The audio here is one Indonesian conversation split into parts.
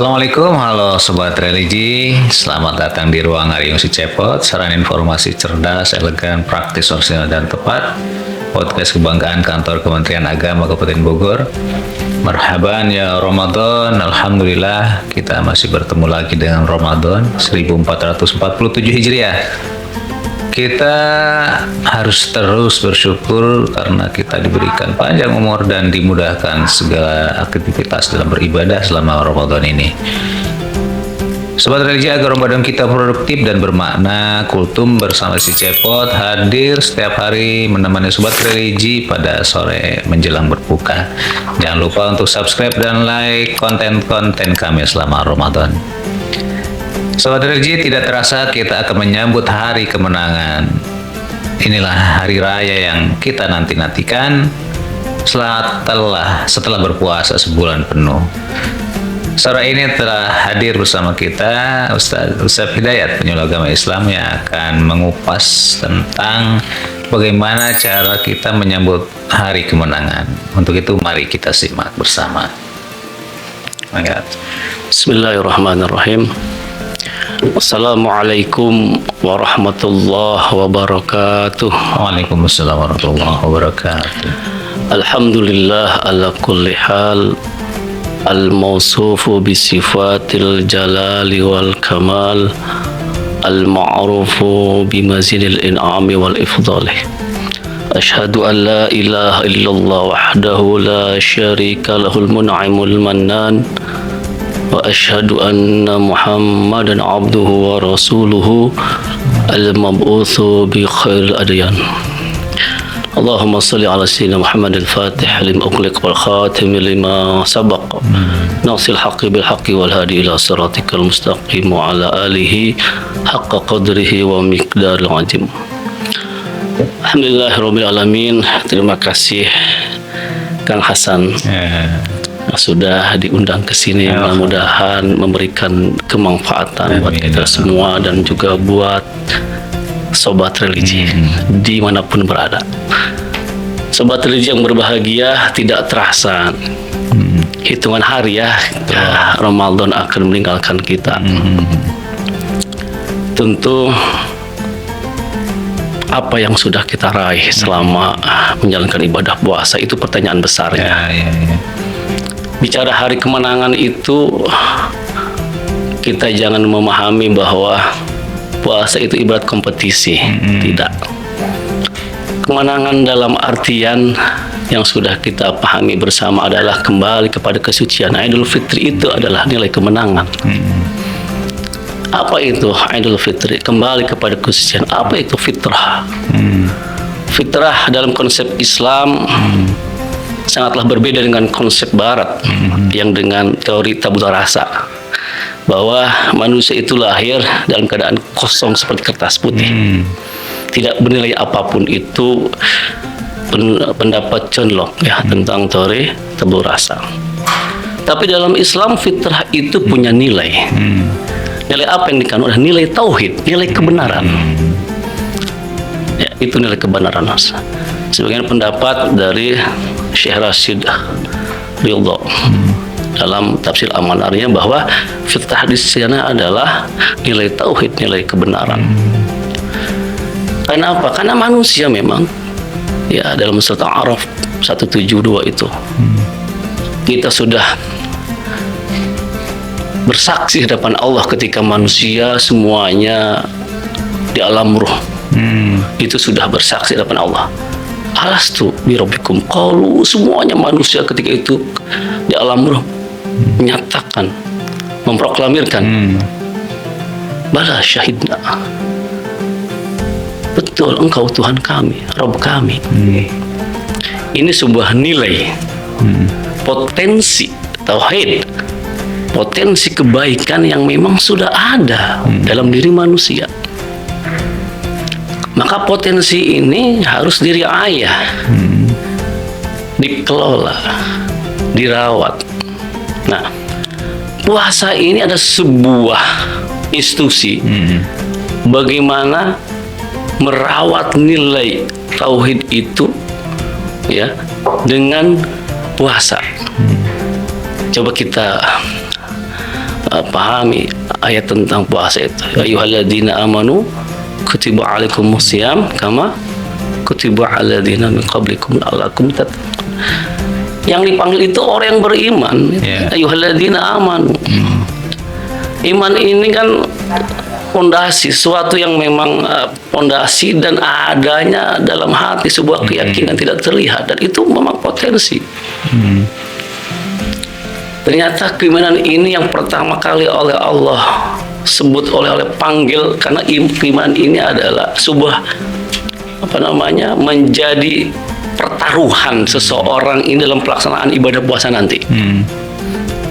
Assalamualaikum, halo Sobat Religi. Selamat datang di ruang Ariyung Si Cepot. Saran informasi cerdas, elegan, praktis, orisinal, dan tepat. Podcast kebanggaan kantor Kementerian Agama Kabupaten Bogor. Marhaban ya Ramadan. Alhamdulillah kita masih bertemu lagi dengan Ramadan 1447 Hijriah. Kita harus terus bersyukur karena kita diberikan panjang umur dan dimudahkan segala aktivitas dalam beribadah selama Ramadan ini. Sobat Religi, agar Ramadan kita produktif dan bermakna, Kultum bersama si Cepot hadir setiap hari menemani Sobat Religi pada sore menjelang berbuka. Jangan lupa untuk subscribe dan like konten-konten kami selama Ramadan. Sobat Religi, tidak terasa kita akan menyambut hari kemenangan. Inilah hari raya yang kita nanti-nantikan setelah berpuasa sebulan penuh. Sore ini telah hadir bersama kita Ustaz Hidayat, penyuluh agama Islam, yang akan mengupas tentang bagaimana cara kita menyambut hari kemenangan. Untuk itu mari kita simak bersama. Bismillahirrahmanirrahim. Assalamualaikum warahmatullahi wabarakatuh. Waalaikumsalam warahmatullahi wabarakatuh. Alhamdulillah ala kulli hal, al-mawsufu bisifatil jalali wal kamal, al-ma'rufu bimazidil in'ami wal ifdali. Ashhadu an la ilaha illallah wahdahu la syarika lahul mun'imul mannan, wa ashhadu anna Muhammadan abduhu wa rasuluhu al-mab'utsu bi khairil adyan. Allahumma salli ala sayyidina Muhammad al-Fatih lima ughliq wal khatim lima sabaq nasil haqqi bil haqqi wal hadi ila siratikal mustaqim wa ala alihi haqqa qadrihi wa miqdaril azim. Alhamdulillahirabbil alamin. Terima kasih Kang Hasan sudah diundang ke sini, mudah-mudahan memberikan kemanfaatan buat kita semua dan juga buat Sobat Religi dimanapun berada. Sobat Religi yang berbahagia, tidak terasa hitungan hari ya Ramadan akan meninggalkan kita. Tentu apa yang sudah kita raih selama menjalankan ibadah puasa itu pertanyaan besarnya. Bicara hari kemenangan itu, kita jangan memahami bahwa puasa itu ibarat kompetisi. Tidak. Kemenangan dalam artian yang sudah kita pahami bersama adalah kembali kepada kesucian. Idul Fitri itu adalah nilai kemenangan. Apa itu Idul Fitri? Kembali kepada kesucian. Apa itu fitrah? Fitrah dalam konsep Islam sangatlah berbeda dengan konsep Barat yang dengan teori tabula rasa, bahwa manusia itu lahir dalam keadaan kosong seperti kertas putih, tidak bernilai apapun. Itu pendapat John Locke ya tentang teori tabula rasa. Tapi dalam Islam fitrah itu punya nilai. Nilai apa yang dikandung? Nilai tauhid, nilai kebenaran. Ya, itu nilai kebenaran. Sebagian pendapat dari Syekh Rashid Ridho dalam tafsir Amanarnya bahwa fitrah di sana adalah nilai tauhid, nilai kebenaran. Karena apa? Karena manusia memang ya dalam surat Al-A'raf 172 itu kita sudah bersaksi hadapan Allah ketika manusia semuanya di alam ruh itu sudah bersaksi hadapan Allah. Alastu birabbikum, qalu, semuanya manusia ketika itu di alam ruh menyatakan, memproklamirkan, bala syahidna, betul engkau Tuhan kami, Rabb kami. Ini sebuah nilai potensi tauhid, potensi kebaikan yang memang sudah ada dalam diri manusia. Maka potensi ini harus diriayah, dikelola, dirawat. Nah, puasa ini ada sebuah institusi bagaimana merawat nilai tauhid itu ya dengan puasa. Coba kita pahami ayat tentang puasa itu. Ya ayyuhalladzina amanu kutiba alaikumusiyam kama kutiba aladzina min qablikum la'allakum tattaqun. Yang dipanggil itu orang yang beriman. Yeah. Ayyuhalladzina amanu. Iman ini kan pondasi, suatu yang memang pondasi dan adanya dalam hati, sebuah keyakinan tidak terlihat, dan itu memang potensi. Ternyata keimanan ini yang pertama kali oleh Allah sebut oleh panggil, karena keimanan ini adalah sebuah menjadi pertaruhan seseorang ini dalam pelaksanaan ibadah puasa nanti.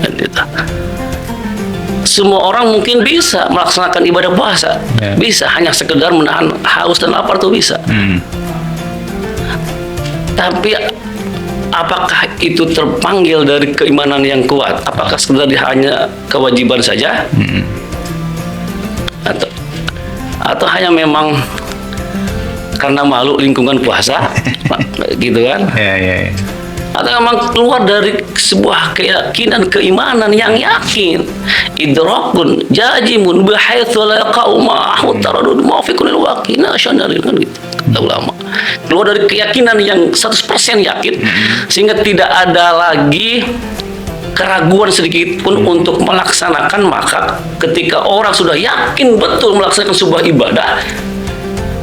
Dan itu. Semua orang mungkin bisa melaksanakan ibadah puasa, bisa, hanya sekedar menahan haus dan lapar tuh bisa. Tapi apakah itu terpanggil dari keimanan yang kuat? Apakah sekedar hanya kewajiban saja? Atau hanya memang karena malu lingkungan puasa, gitu kan? Atau memang keluar dari sebuah keyakinan, keimanan yang yakin, idrakun jajimun bihaitsu la qauma taradud maufiqun waqina syanaril, kan gitu kata ulama. Keluar dari keyakinan yang 100% yakin, sehingga tidak ada lagi keraguan sedikit pun untuk melaksanakan. Maka ketika orang sudah yakin betul melaksanakan sebuah ibadah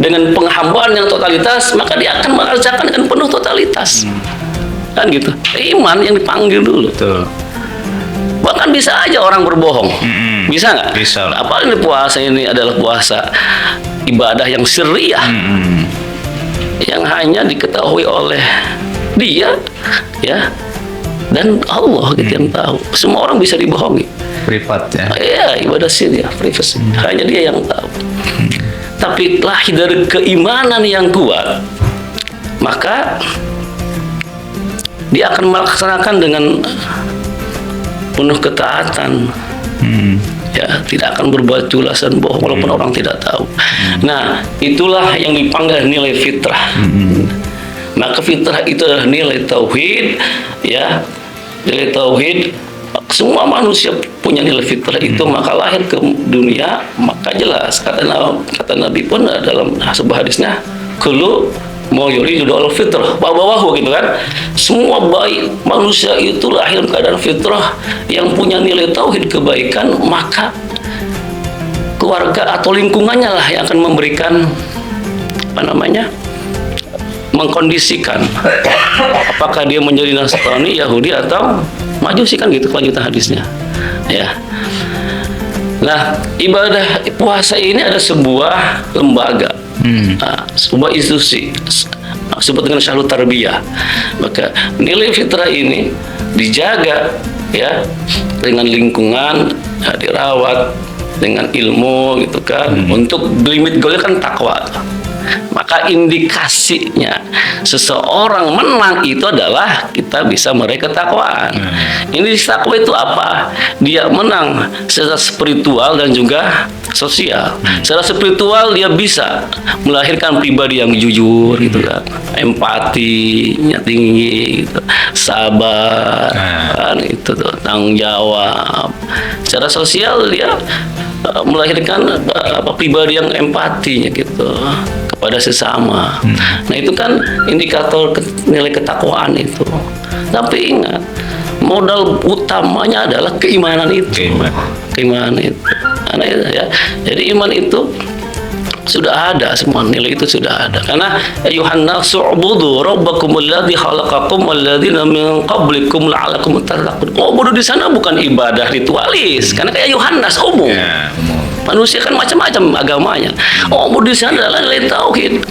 dengan penghambaan yang totalitas, maka dia akan mengerjakan dengan penuh totalitas. Kan gitu. Iman yang dipanggil dulu. Betul. Bahkan bisa aja orang berbohong. Bisa nggak? Bisa. Apalagi puasa ini adalah puasa ibadah yang sirriyah, yang hanya diketahui oleh dia, ya, dan Allah gitu yang tahu. Semua orang bisa dibohongi. Privat ya. Iya, ibadah sirriyah, privasi. Hanya dia yang tahu. Tapi lahir dari keimanan yang kuat, maka dia akan melaksanakan dengan penuh ketaatan. Ya, tidak akan berbuat culas dan bohong walaupun orang tidak tahu. Nah, itulah yang dipanggil nilai fitrah. Maka fitrah itu adalah nilai tauhid, ya. Nilai tauhid, semua manusia punya nilai fitrah itu, maka lahir ke dunia, maka jelas kata Nabi pun dalam sebuah hadisnya, kullu mau yuri judul fitrah bawahu, gitu kan. Semua baik manusia itu lahir keadaan fitrah yang punya nilai tauhid kebaikan, maka keluarga atau lingkungannya lah yang akan memberikan mengkondisikan apakah dia menjadi Nasrani, Yahudi atau Majusi, kan gitu kelanjutan hadisnya, ya. Nah, ibadah puasa ini ada sebuah lembaga, sebuah institusi, disebut dengan syahrut tarbiyah. Maka nilai fitrah ini dijaga, ya, dengan lingkungan, ya, dirawat dengan ilmu, gitu kan. Untuk limit goalnya kan takwa. Maka indikasinya seseorang menang itu adalah kita bisa meraih ketakwaan. Ini takwa itu apa? Dia menang secara spiritual dan juga sosial. Secara spiritual dia bisa melahirkan pribadi yang jujur, gitu kan, empatinya tinggi, gitu, sabar, kan, itu tuh, tanggung jawab. Secara sosial dia melahirkan pribadi yang empatinya, gitu, kepada sesama. Nah, itu kan indikator nilai ketakwaan itu. Tapi ingat, modal utamanya adalah keimanan itu. Keimanan itu. Karena itu, ya. Jadi iman itu sudah ada, semua nilai itu sudah ada. Karena ayuhan nasu ubudu rabbakumul ladzi khalaqakum wal ladzina min qablikum la'allakum tattaqun. Ubudu di sana bukan ibadah ritualis, karena kayak Yohanes umum. Ya, umum. Manusia kan macam-macam agamanya. Ubudu di sana adalah nilai tauhid.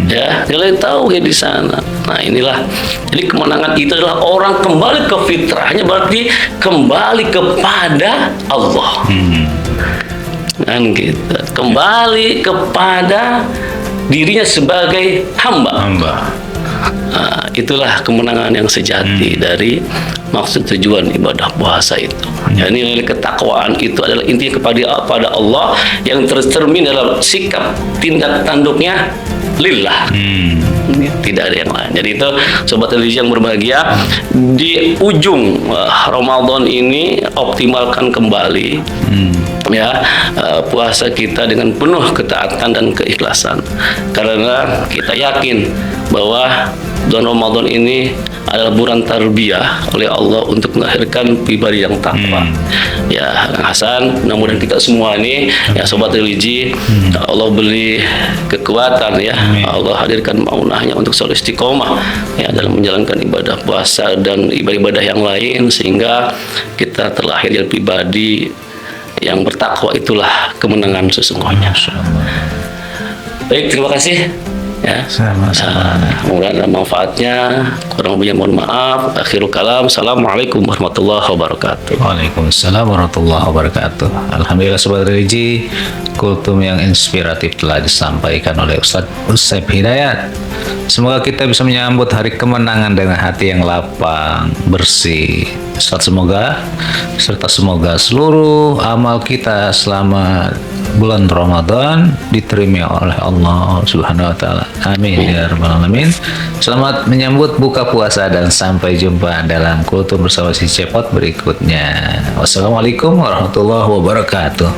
Ya, nilai tauhid di sana. Nah, inilah. Jadi kemenangan itu adalah orang kembali ke fitrahnya, berarti kembali kepada Allah. Kan gitu, kembali kepada dirinya sebagai hamba. Nah, itulah kemenangan yang sejati dari maksud tujuan ibadah puasa itu. Jadi nilai ketakwaan itu adalah intinya kepada Allah yang tercermin dalam sikap tindak tanduknya lillah. Tidak ada yang lain. Jadi itu sobat religi yang berbahagia, di ujung Ramadan ini optimalkan kembali puasa kita dengan penuh ketaatan dan keikhlasan, karena kita yakin bahwa bulan Ramadan ini adalah bulan tarbiyah oleh Allah untuk melahirkan pribadi yang takwa. Ya, Kang Hasan, mudah-mudahan kita semua ini ya sobat religi, Allah beri kekuatan ya, Allah hadirkan maunahnya untuk selalu istiqomah ya dalam menjalankan ibadah puasa dan ibadah-ibadah yang lain, sehingga kita terlahir dari pribadi yang bertakwa. Itulah kemenangan sesungguhnya. Baik, terima kasih ya. Sama-sama. Mudah-mudahan ada manfaatnya. Kurang lebihnya mohon maaf. Akhirul kalam. Assalamualaikum warahmatullahi wabarakatuh. Waalaikumsalam warahmatullahi wabarakatuh. Alhamdulillah sobat religi, kultum yang inspiratif telah disampaikan oleh Ustadz Usep Hidayat. Semoga kita bisa menyambut hari kemenangan dengan hati yang lapang, bersih. Semoga seluruh amal kita selama bulan Ramadan diterima oleh Allah Subhanahu wa taala. Amin ya rabbal alamin. Selamat menyambut buka puasa dan sampai jumpa dalam kultum bersama si Cepot berikutnya. Wassalamualaikum warahmatullahi wabarakatuh.